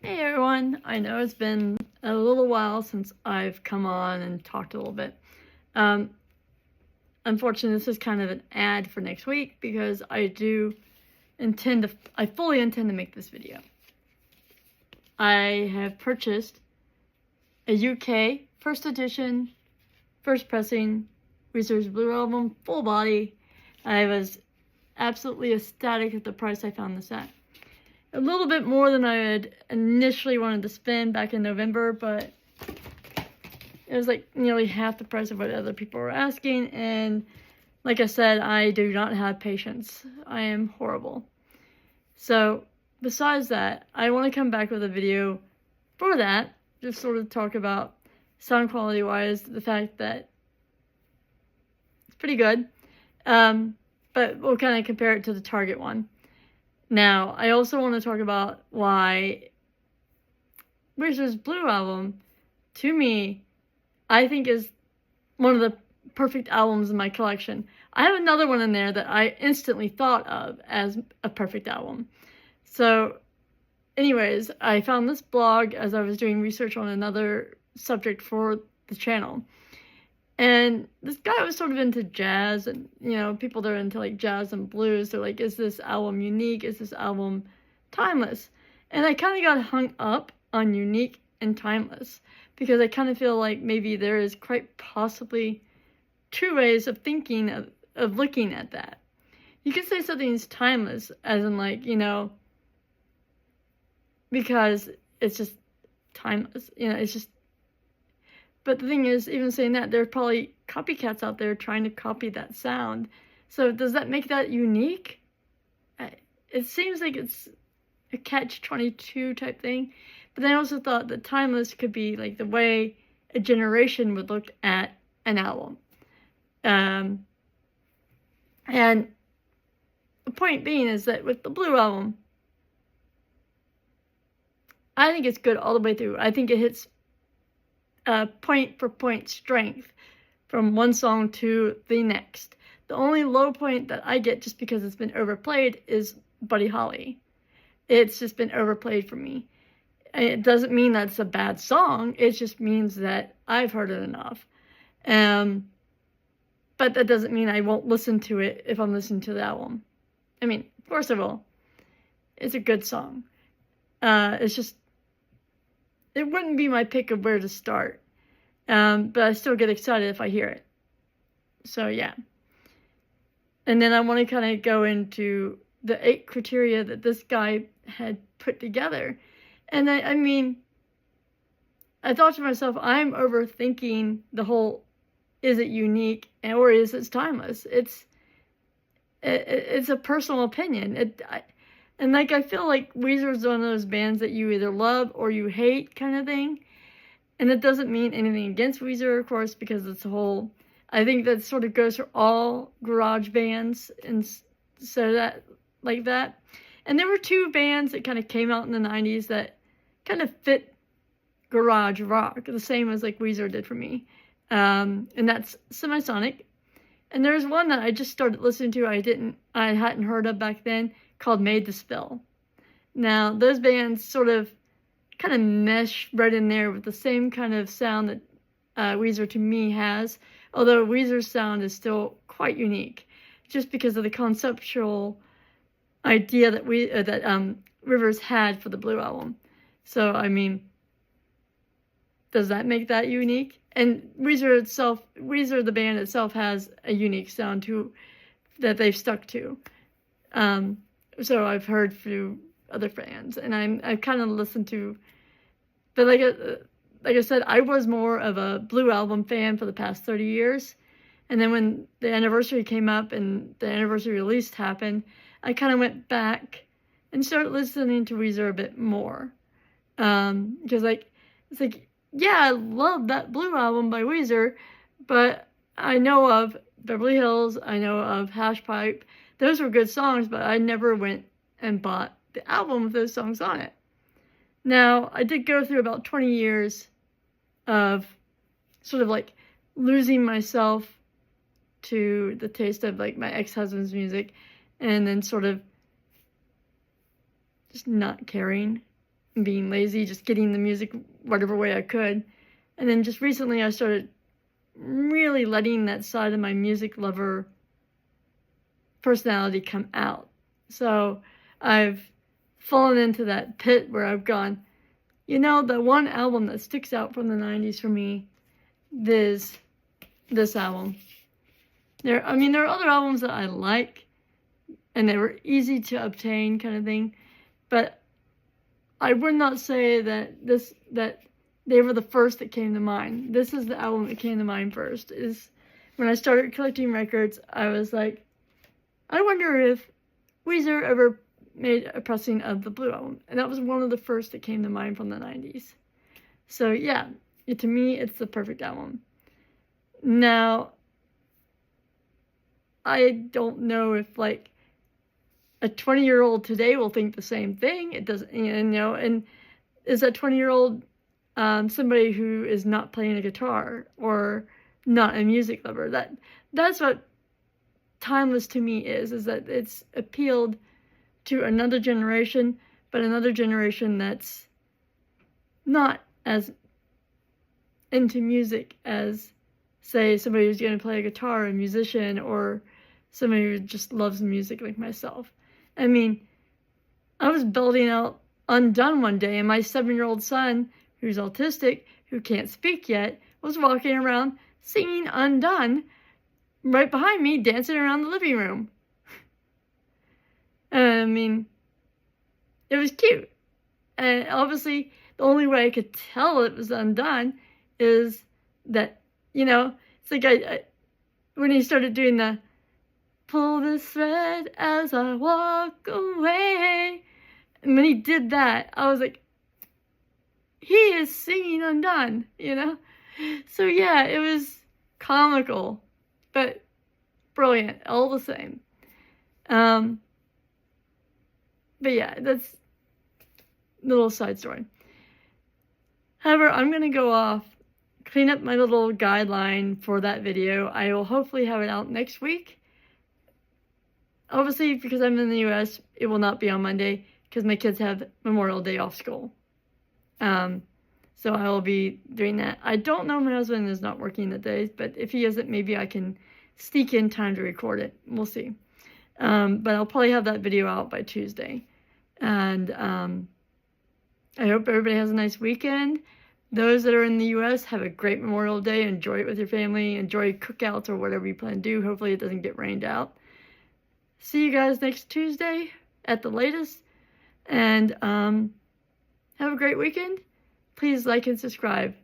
Hey everyone, I know it's been a little while since I've come on and talked a little bit. Unfortunately, this is kind of an ad for next week because I fully intend to make this video. I have purchased a UK first edition, first pressing Weezer's Blue Album, full body. I was absolutely ecstatic at the price I found this at. A little bit more than I had initially wanted to spend back in November, but it was like nearly half the price of what other people were asking, and like I said, I do not have patience. I am horrible. So, besides that, I want to come back with a video for that, just sort of talk about sound quality wise, the fact that it's pretty good, but we'll kind of compare it to the Target one. Now, I also want to talk about why Weezer's Blue Album, to me, I think is one of the perfect albums in my collection. I have another one in there that I instantly thought of as a perfect album. So, anyways, I found this blog as I was doing research on another subject for the channel. And this guy was sort of into jazz, and, people that are into, like, jazz and blues, they're like, is this album unique? Is this album timeless? And I kind of got hung up on unique and timeless, because I kind of feel like maybe there is quite possibly two ways of thinking of looking at that. You could say something's timeless, as in, like, because it's just timeless, it's just. But the thing is, even saying that, there are probably copycats out there trying to copy that sound. So does that make that unique? It seems like it's a catch-22 type thing. But I also thought that timeless could be like the way a generation would look at an album. And the point being is that with the Blue Album, I think it's good all the way through. I think it hits point for point strength from one song to the next. The only low point that I get just because it's been overplayed is Buddy Holly. It's just been overplayed for me. It doesn't mean that's a bad song. It just means that I've heard it enough. But that doesn't mean I won't listen to it if I'm listening to the album. I mean, of course I will. It's a good song. It's just, it wouldn't be my pick of where to start. But I still get excited if I hear it. So, yeah. And then I want to kind of go into the 8 criteria that this guy had put together. And I mean, I thought to myself, I'm overthinking the whole, is it unique or is it timeless? It's a personal opinion. And I feel like Weezer is one of those bands that you either love or you hate kind of thing. And it doesn't mean anything against Weezer, of course, because it's a whole, I think that sort of goes for all garage bands, and so that, like that. And there were 2 bands that kind of came out in the 90s that kind of fit garage rock, the same as like Weezer did for me. And that's Semisonic. And there's one that I just started listening to I hadn't heard of back then, called Made to Spill. Now, those bands sort of kind of mesh right in there with the same kind of sound that Weezer to me has, although Weezer's sound is still quite unique, just because of the conceptual idea that Rivers had for the Blue Album. So, I mean, does that make that unique? And Weezer the band itself has a unique sound too that they've stuck to. So I've heard through other fans, and I've kind of listened to, but like I said, I was more of a Blue Album fan for the past 30 years, and then when the anniversary came up and the anniversary release happened, I kind of went back and started listening to Weezer a bit more, because it's like, yeah, I love that Blue Album by Weezer, but I know of Beverly Hills, I know of Hash Pipe. Those were good songs, but I never went and bought the album with those songs on it. Now, I did go through about 20 years of sort of like losing myself to the taste of like my ex-husband's music, and then sort of just not caring and being lazy, just getting the music whatever way I could. And then just recently I started really letting that side of my music lover personality come out. So I've fallen into that pit where I've gone, you know, the one album that sticks out from the 90s for me is this album. There are other albums that I like, and they were easy to obtain kind of thing, but I would not say that they were the first that came to mind. This is the album that came to mind first. Is when I started collecting records, I was like, I wonder if Weezer ever made a pressing of the Blue Album. And that was one of the first that came to mind from the 90s. So yeah, to me, it's the perfect album. Now, I don't know if like a 20-year-old today will think the same thing. It doesn't, and is that 20-year-old somebody who is not playing a guitar or not a music lover? That's what Timeless to me is that it's appealed to another generation, but another generation that's not as into music as, say, somebody who's going to play a guitar, a musician, or somebody who just loves music like myself. I mean, I was belting out Undone one day, and my 7-year-old son, who's autistic, who can't speak yet, was walking around singing Undone right behind me, dancing around the living room. I mean, it was cute. And obviously, the only way I could tell it was Undone is that, it's like when he started doing the pull this thread as I walk away. And when he did that, I was like, he is singing Undone, So yeah, it was comical, but brilliant, all the same. But yeah, that's a little side story. However, I'm going to go off, clean up my little guideline for that video. I will hopefully have it out next week. Obviously, because I'm in the U.S., it will not be on Monday because my kids have Memorial Day off school. So I will be doing that. I don't know, my husband is not working that day, but if he isn't, maybe I can sneak in time to record it. We'll see. But I'll probably have that video out by Tuesday. And I hope everybody has a nice weekend. Those that are in the U.S., have a great Memorial Day. Enjoy it with your family. Enjoy cookouts or whatever you plan to do. Hopefully it doesn't get rained out. See you guys next Tuesday at the latest. And have a great weekend. Please like and subscribe.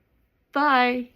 Bye.